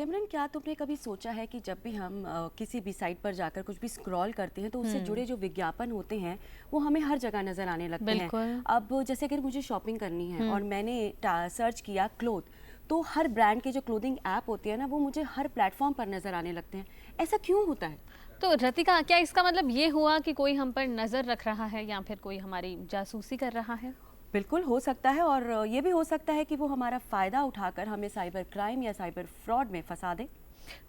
सिमरन, क्या तुमने कभी सोचा है कि जब भी हम किसी भी साइट पर जाकर कुछ भी स्क्रॉल करते हैं तो उससे जुड़े जो विज्ञापन होते हैं वो हमें हर जगह नज़र आने लगते हैं। अब जैसे कि मुझे शॉपिंग करनी है और मैंने सर्च किया क्लोथ, तो हर ब्रांड के जो क्लोथिंग ऐप होते हैं ना वो मुझे हर प्लेटफॉर्म पर नज़र आने लगते हैं। ऐसा क्यों होता है? तो रतिका, क्या इसका मतलब ये हुआ कि कोई हम पर नज़र रख रहा है या फिर कोई हमारी जासूसी कर रहा है? बिल्कुल हो सकता है, और ये भी हो सकता है कि वो हमारा फ़ायदा उठाकर हमें साइबर क्राइम या साइबर फ्रॉड में फंसा दे।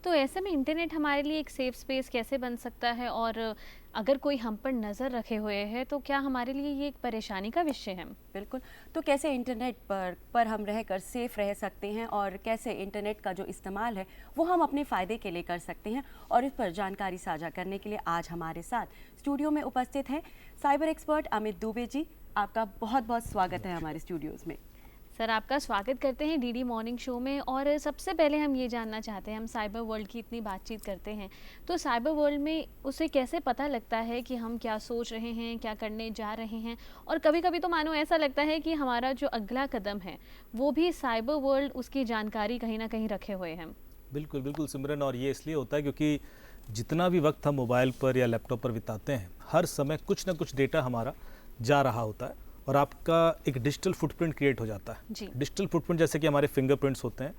तो ऐसे में इंटरनेट हमारे लिए एक सेफ स्पेस कैसे बन सकता है, और अगर कोई हम पर नज़र रखे हुए है तो क्या हमारे लिए ये एक परेशानी का विषय है? बिल्कुल। तो कैसे इंटरनेट पर हम रहकर सेफ रह सकते हैं और कैसे इंटरनेट का जो इस्तेमाल है वो हम अपने फ़ायदे के लिए कर सकते हैं, और इस पर जानकारी साझा करने के लिए आज हमारे साथ स्टूडियो में उपस्थित हैं साइबर एक्सपर्ट अमित दुबे जी। आपका बहुत बहुत स्वागत है हमारे स्टूडियोज़ में। सर, आपका स्वागत करते हैं डीडी मॉर्निंग शो में। और सबसे पहले हम ये जानना चाहते हैं, हम साइबर वर्ल्ड की इतनी बातचीत करते हैं, तो साइबर वर्ल्ड में उसे कैसे पता लगता है कि हम क्या सोच रहे हैं, क्या करने जा रहे हैं? और कभी कभी तो मानो ऐसा लगता है कि हमारा जो अगला कदम है वो भी साइबर वर्ल्ड उसकी जानकारी कहीं ना कहीं रखे हुए हैं। बिल्कुल बिल्कुल सिमरन, और ये इसलिए होता है क्योंकि जितना भी वक्त हम मोबाइल पर या लैपटॉप पर बिताते हैं, हर समय कुछ ना कुछ डेटा हमारा जा रहा होता है और आपका एक डिजिटल फुटप्रिंट क्रिएट हो जाता है। डिजिटल फुटप्रिंट जैसे कि हमारे फिंगरप्रिंट्स होते हैं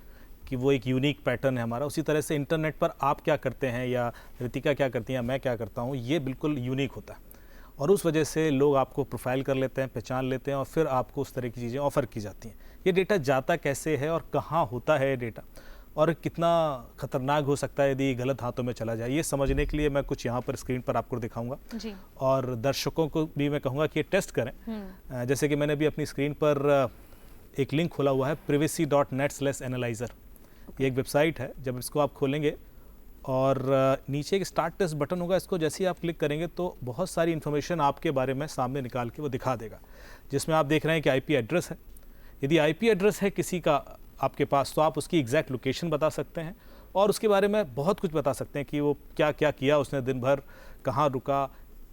कि वो एक यूनिक पैटर्न है हमारा, उसी तरह से इंटरनेट पर आप क्या करते हैं या रितिका क्या करती हैं या मैं क्या करता हूँ, ये बिल्कुल यूनिक होता है। और उस वजह से लोग आपको प्रोफाइल कर लेते हैं, पहचान लेते हैं और फिर आपको उस तरह की चीज़ें ऑफ़र की जाती हैं। ये डेटा जाता कैसे है और कहाँ होता है ये डेटा, और कितना खतरनाक हो सकता है यदि गलत हाथों में चला जाए, ये समझने के लिए मैं कुछ यहाँ पर स्क्रीन पर आपको दिखाऊंगा जी। और दर्शकों को भी मैं कहूँगा कि ये टेस्ट करें। जैसे कि मैंने भी अपनी स्क्रीन पर एक लिंक खोला हुआ है privacy.net/analyzer। ये एक वेबसाइट है। जब इसको आप खोलेंगे और नीचे एक स्टार्ट टेस्ट बटन होगा, इसको जैसे ही आप क्लिक करेंगे तो बहुत सारी इन्फॉर्मेशन आपके बारे में सामने निकाल के वो दिखा देगा, जिसमें आप देख रहे हैं कि IP एड्रेस है। यदि IP एड्रेस है किसी का आपके पास, तो आप उसकी एग्जैक्ट लोकेशन बता सकते हैं और उसके बारे में बहुत कुछ बता सकते हैं कि वो क्या क्या किया उसने दिन भर, कहाँ रुका,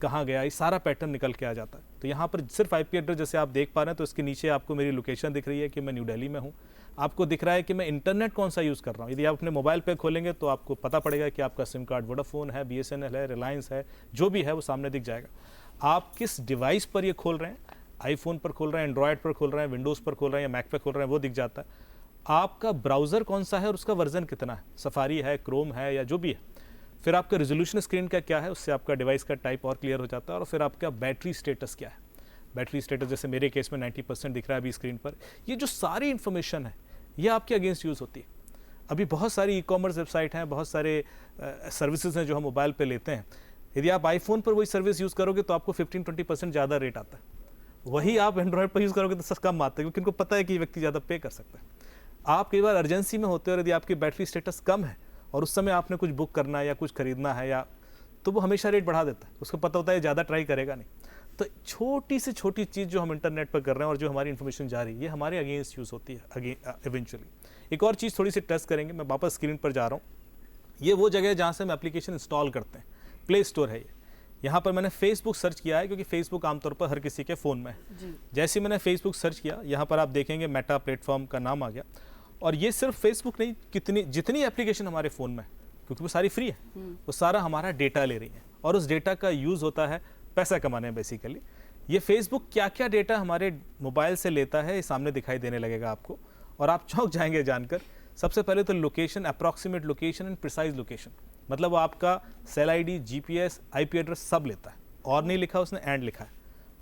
कहाँ गया, ये सारा पैटर्न निकल के आ जाता है। तो यहाँ पर सिर्फ IP एड्रेस जैसे आप देख पा रहे हैं, तो इसके नीचे आपको मेरी लोकेशन दिख रही है कि मैं न्यू दिल्ली में हूँ। आपको दिख रहा है कि मैं इंटरनेट कौन सा यूज़ कर रहा हूँ। यदि आप अपने मोबाइल पर खोलेंगे तो आपको पता पड़ेगा कि आपका सिम कार्ड वोडाफोन है, BSNL है, रिलायंस है, जो भी है वो सामने दिख जाएगा। आप किस डिवाइस पर ये खोल रहे हैं, आईफोन पर खोल रहे हैं, एंड्रॉयड पर खोल रहे हैं, विंडोज़ पर खोल रहे हैं या मैक पर खोल रहे हैं, वो दिख जाता है। आपका ब्राउज़र कौन सा है और उसका वर्जन कितना है, सफारी है, क्रोम है या जो भी है। फिर आपका रेजोल्यूशन स्क्रीन का क्या है, उससे आपका डिवाइस का टाइप और क्लियर हो जाता है। और फिर आपका बैटरी स्टेटस क्या है, बैटरी स्टेटस जैसे मेरे केस में 90% दिख रहा है अभी स्क्रीन पर। ये जो सारी इन्फॉर्मेशन है ये आपके अगेंस्ट यूज़ होती है। अभी बहुत सारी ई-कॉमर्स वेबसाइट हैं, बहुत सारे सर्विसेज हैं जो हम मोबाइल पर लेते हैं। यदि आप आईफोन पर वही सर्विस यूज़ करोगे तो आपको 15-20% ज़्यादा रेट आता है। वही आप एंड्रॉयड पर यूज़ करोगे तो सस्ता कम आता है, क्योंकि उनको पता है कि व्यक्ति ज़्यादा पे कर सकता है। आप कई बार अर्जेंसी में होते हो और यदि आपकी बैटरी स्टेटस कम है और उस समय आपने कुछ बुक करना है या कुछ खरीदना है, या तो वो हमेशा रेट बढ़ा देता है। उसको पता होता है ज़्यादा ट्राई करेगा नहीं। तो छोटी से छोटी चीज़ जो हम इंटरनेट पर कर रहे हैं और जो हमारी इन्फॉर्मेशन जा रही है, ये हमारे अगेंस्ट यूज़ होती है इवेंचुअली। एक और चीज़ थोड़ी सी टेस्ट करेंगे, मैं वापस स्क्रीन पर जा रहा हूँ। ये वो जगह है जहाँ से हम एप्लीकेशन इंस्टॉल करते हैं, प्ले स्टोर है ये। यहाँ पर मैंने फेसबुक सर्च किया है क्योंकि फेसबुक आमतौर पर हर किसी के फ़ोन में है। जैसे मैंने फेसबुक सर्च किया, यहाँ पर आप देखेंगे मेटा प्लेटफॉर्म का नाम आ गया। और ये सिर्फ फेसबुक नहीं, जितनी एप्लीकेशन हमारे फ़ोन में, क्योंकि वो सारी फ्री है, वो सारा हमारा डेटा ले रही है और उस डेटा का यूज़ होता है पैसा कमाने में बेसिकली। ये फेसबुक क्या क्या डेटा हमारे मोबाइल से लेता है, ये सामने दिखाई देने लगेगा आपको और आप चौंक जाएंगे जानकर। सबसे पहले तो location, approximate location and precise location, मतलब वो आपका cell ID, GPS, IP address सब लेता है। और नहीं लिखा उसने, एंड लिखा है।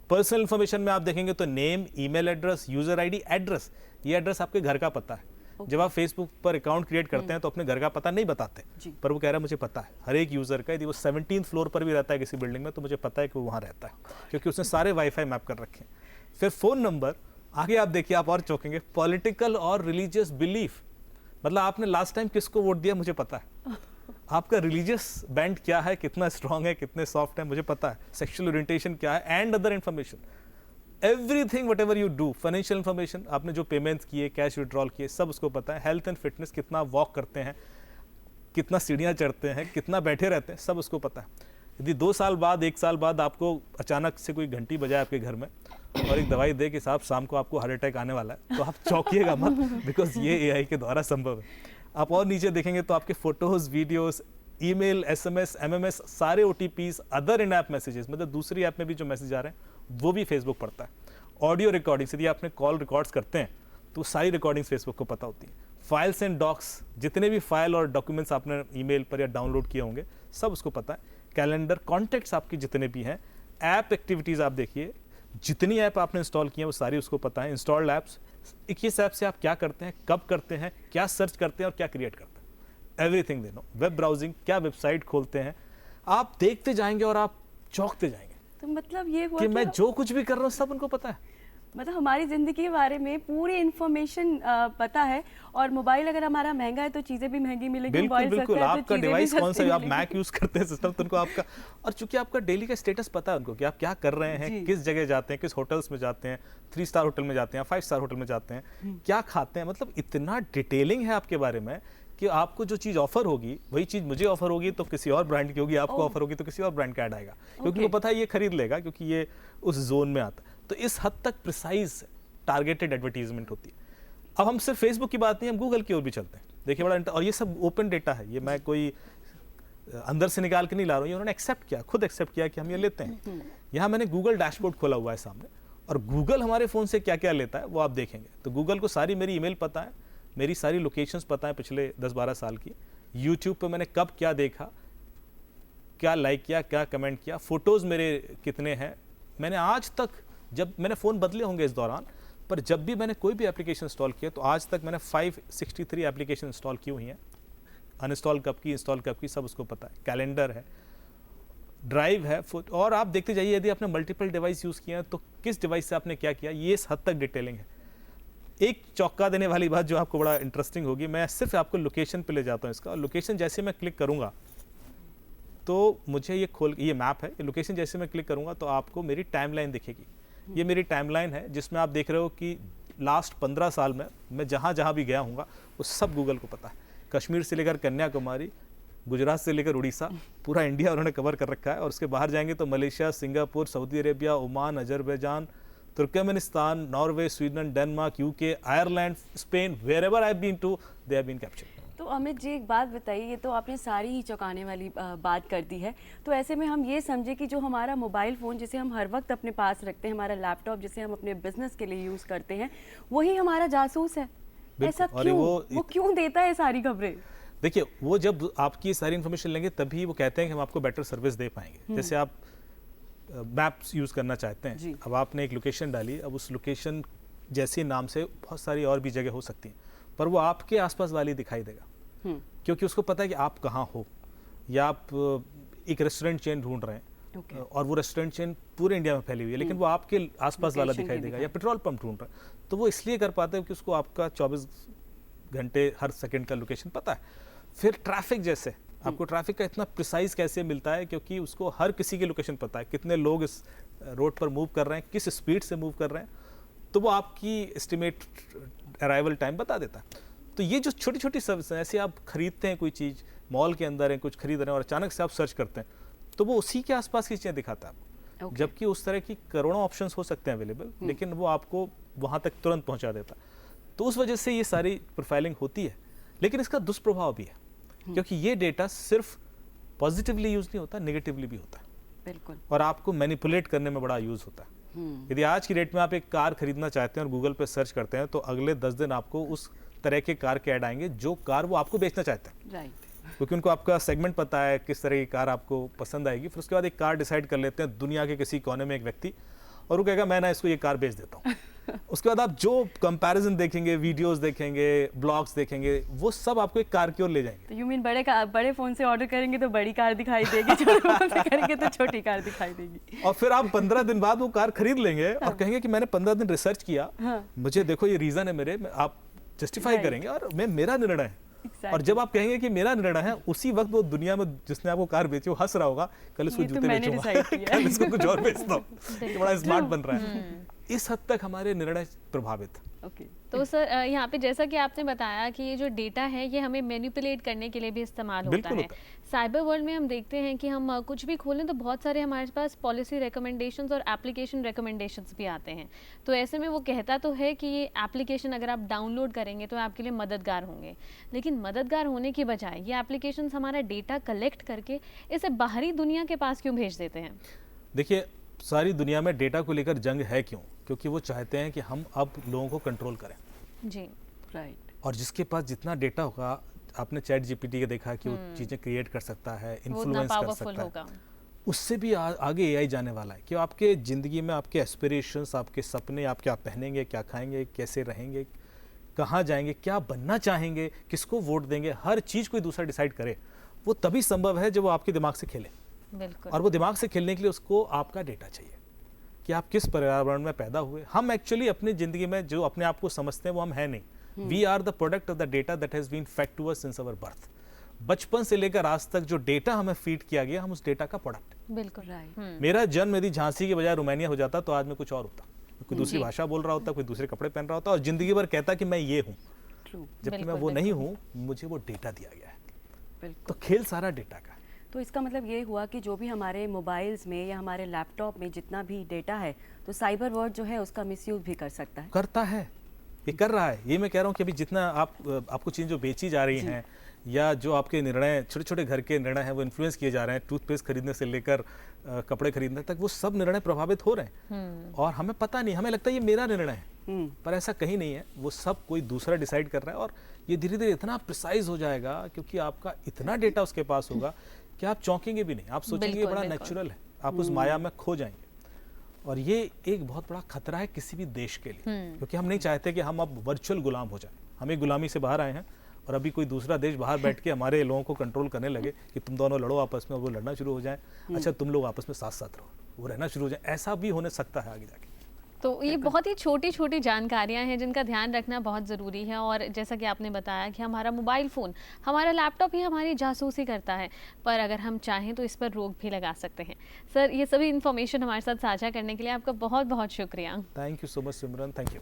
पर्सनल इन्फॉर्मेशन में आप देखेंगे तो name, email address, user ID, address, ये एड्रेस आपके घर का पता है। जब आप फेसबुक पर अकाउंट क्रिएट करते हैं तो अपने घर का पता नहीं बताते, पर वो कह रहा है मुझे पता है हर एक यूज़र का। यदि वो 17th फ्लोर पर भी रहता है किसी बिल्डिंग में तो मुझे पता है कि वो वहाँ रहता है, क्योंकि उसने सारे वाईफाई मैप कर रखे हैं। फिर फ़ोन नंबर, आगे आप देखिए, आप और चौंकेंगे, पॉलिटिकल और रिलीजियस बिलीफ, मतलब आपने लास्ट टाइम किसको वोट दिया मुझे पता है, आपका रिलीजियस बैंड क्या है, कितना स्ट्रांग है, कितने सॉफ्ट है मुझे पता है, सेक्सुअल ओरिएंटेशन क्या है, and other information, everything what ever you do, financial information, आपने जो पेमेंट्स किए, कैश विड्रॉल किए, सब उसको पता है। हेल्थ एंड फिटनेस, कितना वॉक करते हैं, कितना सीढ़ियाँ चढ़ते हैं, कितना बैठे रहते हैं, सब उसको पता है। यदि 2 साल बाद, 1 साल बाद आपको अचानक से कोई घंटी बजाए आपके घर में और एक दवाई दे कि साहब शाम को आपको हार्ट अटैक आने वाला है, तो आप चौंकिएगा मत, बिकॉज ये AI के द्वारा संभव है। आप और नीचे देखेंगे तो आपके photos, videos, email, SMS, MMS, सारे OTPs, other in app messages, मतलब दूसरी ऐप में भी जो मैसेज आ रहे हैं वो भी फेसबुक पढ़ता है। ऑडियो रिकॉर्डिंग्स, यदि आपने कॉल रिकॉर्ड्स करते हैं तो सारी रिकॉर्डिंग्स फेसबुक को पता होती है। फाइल्स एंड डॉक्स, जितने भी फाइल और डॉक्यूमेंट्स आपने ईमेल पर या डाउनलोड किए होंगे सब उसको पता है। कैलेंडर, कॉन्टैक्ट्स आपके जितने भी हैं, ऐप एक्टिविटीज़ आप देखिए, जितनी ऐप आपने इंस्टॉल की हैं वो सारी उसको पता है। इंस्टॉल्ड ऐप्स, 21 ऐप से आप क्या करते हैं, कब करते हैं, क्या सर्च करते हैं और क्या क्रिएट करते हैं, everything they know. Web browsing, क्या वेबसाइट खोलते हैं, आप देखते जाएंगे और आप चौंकते जाएंगे। तो मतलब ये हुआ कि मैं जो कुछ भी कर रहा हूँ सब उनको पता है। मतलब हमारी ज़िंदगी के बारे में पूरी इन्फॉर्मेशन पता है। और मोबाइल अगर हमारा महंगा है तो चीज़ें भी महंगी मिलेगी। बिल्कुल बिल्कुल, आपका डिवाइस कौन सा है, आप मैक यूज करते हैं सिस्टम, तो उनको आपका, और चूंकि आपका डेली का स्टेटस पता है उनको कि आप क्या कर रहे हैं, किस जगह जाते हैं, किस होटल्स में जाते हैं, 3 स्टार होटल में जाते हैं, 5 स्टार होटल में जाते हैं, क्या खाते हैं, मतलब इतना डिटेलिंग है आपके बारे में कि आपको जो चीज़ ऑफर होगी वही चीज़ मुझे ऑफर होगी तो किसी और ब्रांड की होगी, आपको ऑफर होगी तो किसी और ब्रांड का ऐड आएगा, क्योंकि वो पता है ये खरीद लेगा क्योंकि ये उस जोन में आता है। तो इस हद तक प्रिसाइज टारगेटेड एडवर्टीजमेंट होती है। अब हम सिर्फ फेसबुक की बात नहीं, हम गूगल की ओर भी चलते हैं। देखिए बड़ा, और ये सब ओपन डेटा है, ये मैं कोई अंदर से निकाल के नहीं ला रहा हूँ, ये उन्होंने एक्सेप्ट किया, खुद एक्सेप्ट किया कि हम ये लेते हैं। यहाँ मैंने गूगल डैशबोर्ड खोला हुआ है सामने, और गूगल हमारे फ़ोन से क्या क्या लेता है वो आप देखेंगे। तो गूगल को सारी मेरी ईमेल पता है, मेरी सारी लोकेशंस पता है पिछले 10-12 साल की, यूट्यूब पे मैंने कब क्या देखा, क्या लाइक किया, क्या कमेंट किया, फोटोज़ मेरे कितने हैं। मैंने आज तक, जब मैंने फ़ोन बदले होंगे इस दौरान, पर जब भी मैंने कोई भी एप्लीकेशन इंस्टॉल किया तो आज तक मैंने 563 एप्लीकेशन इंस्टॉल की हुई हैं। अनइंस्टॉल कब की, इंस्टॉल कब की, सब उसको पता है। कैलेंडर है, ड्राइव है, और आप देखते जाइए यदि आपने मल्टीपल डिवाइस यूज़ किया तो किस डिवाइस से आपने क्या किया, ये इस हद तक डिटेलिंग है। एक चौंका देने वाली बात जो आपको बड़ा इंटरेस्टिंग होगी, मैं सिर्फ आपको लोकेशन पे ले जाता हूँ इसका, और लोकेशन जैसे मैं क्लिक करूँगा तो मुझे ये मैप है, ये लोकेशन जैसे मैं क्लिक करूँगा तो आपको मेरी टाइमलाइन दिखेगी। ये मेरी टाइमलाइन है जिसमें आप देख रहे हो कि लास्ट 15 साल में मैं जहाँ जहाँ भी गया हूँगा वो सब गूगल को पता है। कश्मीर से लेकर कन्याकुमारी, गुजरात से लेकर उड़ीसा, पूरा इंडिया उन्होंने कवर कर रखा है। और उसके बाहर जाएंगे तो Malaysia, Singapore, Saudi Arabia, Oman, Azerbaijan, Turkmenistan, Norway, Sweden, Denmark, UK, Ireland, Spain, wherever I have been to they have been captured. तो अमित जी एक बात बताइए, ये तो आपने सारी ही चौंकाने वाली बात कर दी है। तो ऐसे में हम ये समझे कि जो हमारा मोबाइल फ़ोन जिसे हम हर वक्त अपने पास रखते हैं, हमारा लैपटॉप जिसे हम अपने बिजनेस के लिए यूज़ करते हैं, वही हमारा जासूस है। ऐसा क्यों? वो क्यों देता है सारी खबरें? देखिए, वो जब आपकी सारी इन्फॉर्मेशन लेंगे तभी वो कहते हैं कि हम आपको बेटर सर्विस दे पाएंगे। जैसे आप मैप्स यूज़ करना चाहते हैं, अब आपने एक लोकेशन डाली, अब उस लोकेशन जैसे नाम से बहुत सारी और भी जगह हो सकती हैं, पर वो आपके आसपास वाली दिखाई देगा, क्योंकि उसको पता है कि आप कहाँ हो। या आप एक रेस्टोरेंट चेन ढूंढ रहे हैं और वो रेस्टोरेंट चेन पूरे इंडिया में फैली हुई है, लेकिन वो आपके आसपास वाला दिखाई देगा। या पेट्रोल पंप ढूंढ रहे हैं तो वो इसलिए कर पाते हैं कि उसको आपका 24 घंटे हर सेकंड का लोकेशन पता है। फिर ट्रैफिक, जैसे आपको ट्रैफिक का इतना प्रिसाइज कैसे मिलता है, क्योंकि उसको हर किसी की लोकेशन पता है, कितने लोग इस रोड पर मूव कर रहे हैं, किस स्पीड से मूव कर रहे हैं, तो वो आपकी एस्टिमेट अराइवल टाइम बता देता है। तो ये जो छोटी छोटी सर्विस हैं, ऐसे आप खरीदते हैं कोई चीज़, मॉल के अंदर है, कुछ खरीद रहे हैं और अचानक से आप सर्च करते हैं तो वो उसी के आसपास की चीज़ें दिखाता है आपको। जबकि उस तरह की करोड़ों ऑप्शंस हो सकते हैं अवेलेबल, लेकिन वो आपको वहाँ तक तुरंत पहुँचा देता है। तो उस वजह से ये सारी प्रोफाइलिंग होती है। लेकिन इसका दुष्प्रभाव भी है, क्योंकि ये डेटा सिर्फ पॉजिटिवली यूज़ नहीं होता, नेगेटिवली भी होता है। बिल्कुल। और आपको मैनिपुलेट करने में बड़ा यूज़ होता है। यदि आज की डेट में आप एक कार खरीदना चाहते हैं और गूगल पे सर्च करते हैं तो अगले 10 दिन आपको उस तरह के कार के ऐड आएंगे जो कार वो आपको बेचना चाहते हैं। राइट। क्योंकि उनको आपका सेगमेंट पता है, किस तरह की कार आपको पसंद आएगी। फिर उसके बाद एक कार डिसाइड कर लेते हैं दुनिया के किसी कोने में एक व्यक्ति, और वो कहेगा मैं ना इसको ये कार बेच देता हूँ। उसके बाद आप जो कंपैरिजन देखेंगे, वीडियोस देखेंगे, ब्लॉग्स देखेंगे, वो सब आपको एक कार की ओर ले जाएंगे। तो यू मीन बड़े फ़ोन से ऑर्डर करेंगे तो बड़ी कार दिखाई देगी, छोटे फ़ोन से करेंगे तो छोटी कार दिखाई देगी। और फिर आप 15 दिन बाद वो कार खरीद लेंगे और कहेंगे कि मैंने 15 दिन रिसर्च किया, मुझे देखो ये रीज़न है मेरे, आप जस्टिफाई करेंगे और मेरा निर्णय है। और जब आप कहेंगे कि मेरा निर्णय है, उसी वक्त वो दुनिया में जिसने आपको कार बेची वो हंस रहा होगा, कल इसको जूते बेचूंगा, कल इसको कुछ और बेचता हूँ। बड़ा स्मार्ट बन रहा है। इस हद तक हमारे निर्णय प्रभावित। ओके तो सर यहाँ पे जैसा कि आपने बताया कि ये जो डेटा है ये हमें मैनिपुलेट करने के लिए भी इस्तेमाल होता बिल्कुल है। होता साइबर वर्ल्ड में हम देखते हैं कि हम कुछ भी खोलें तो बहुत सारे हमारे पास पॉलिसी रिकमेंडेशंस और एप्लीकेशन रिकमेंडेशंस भी आते हैं। तो ऐसे में वो कहता तो है कि ये एप्लीकेशन अगर आप डाउनलोड करेंगे तो आपके लिए मददगार होंगे, लेकिन मददगार होने की बजाय ये एप्लीकेशंस हमारा डेटा कलेक्ट करके इसे बाहरी दुनिया के पास क्यों भेज देते हैं? देखिए, सारी दुनिया में डेटा को लेकर जंग है क्यों? क्योंकि वो चाहते हैं कि हम अब लोगों को कंट्रोल करें। जी राइट। और जिसके पास जितना डेटा होगा, आपने चैट जीपीटी का देखा कि वो चीज़ें क्रिएट कर सकता है, इन्फ्लुएंस कर सकता है, उससे भी आगे एआई जाने वाला है कि आपके ज़िंदगी में आपके एस्पिरेशंस, आपके सपने, आप क्या पहनेंगे, क्या खाएंगे, कैसे रहेंगे, कहाँ जाएंगे, क्या बनना चाहेंगे, किसको वोट देंगे, हर चीज़ कोई दूसरा डिसाइड करे। वो तभी संभव है जब वो आपके दिमाग से खेले। बिल्कुल। और वो दिमाग से खेलने के लिए उसको आपका डेटा चाहिए कि आप किस पर्यावरण में पैदा हुए। हम एक्चुअली अपनी ज़िंदगी में जो अपने आप को समझते हैं वो हम हैं नहीं। We are the product of the data that has been fed to us since our birth. बचपन से लेकर आज तक जो डेटा हमें फीड किया गया, हम उस डेटा का प्रोडक्ट। बिल्कुल राइट। मेरा जन्म यदि झांसी के बजाय रोमानिया हो जाता तो आज मैं कुछ और होता, कोई दूसरी भाषा बोल रहा होता, कोई दूसरे कपड़े पहन रहा होता और जिंदगी भर कहता कि मैं ये हूँ, जबकि मैं वो नहीं हूँ, मुझे वो डेटा दिया गया है। तो खेल सारा डेटा का। तो इसका मतलब ये हुआ कि जो भी हमारे मोबाइल्स में या हमारे लैपटॉप में जितना भी डेटा है, तो साइबर वर्ल्ड जो है उसका मिसयूज भी कर सकता है। करता है, ये कर रहा है। ये मैं कह रहा हूँ कि अभी जितना आपको चीज़ें जो बेची जा रही हैं या जो आपके निर्णय, छोटे छोटे घर के निर्णय हैं, वो इन्फ्लुएंस किए जा रहे हैं, टूथपेस्ट खरीदने से लेकर कपड़े खरीदने तक, वो सब निर्णय प्रभावित हो रहे हैं। और हमें पता नहीं, हमें लगता है ये मेरा निर्णय है, पर ऐसा कहीं नहीं है। वो सब कोई दूसरा डिसाइड कर रहा है और ये धीरे धीरे इतना प्रिसाइज हो जाएगा क्योंकि आपका इतना डेटा उसके पास होगा कि आप चौंकेंगे भी नहीं। आप सोचेंगे बड़ा नेचुरल है, आप उस माया में खो जाएंगे। और ये एक बहुत बड़ा खतरा है किसी भी देश के लिए, क्योंकि हम नहीं चाहते कि हम अब वर्चुअल गुलाम हो जाएं। हम एक गुलामी से बाहर आए हैं और अभी कोई दूसरा देश बाहर बैठ के हमारे लोगों को कंट्रोल करने लगे कि तुम दोनों लड़ो आपस में, और वो लड़ना शुरू हो जाए। अच्छा, तुम लोग आपस में साथ साथ रहो, वो रहना शुरू हो जाए। ऐसा भी होने सकता है आगे जाके। तो ये बहुत ही छोटी छोटी जानकारियां हैं जिनका ध्यान रखना बहुत ज़रूरी है। और जैसा कि आपने बताया कि हमारा मोबाइल फ़ोन, हमारा लैपटॉप ही हमारी जासूसी करता है, पर अगर हम चाहें तो इस पर रोक भी लगा सकते हैं। सर, ये सभी इन्फॉर्मेशन हमारे साथ साझा करने के लिए आपका बहुत बहुत शुक्रिया। Thank you so much Simran, thank you.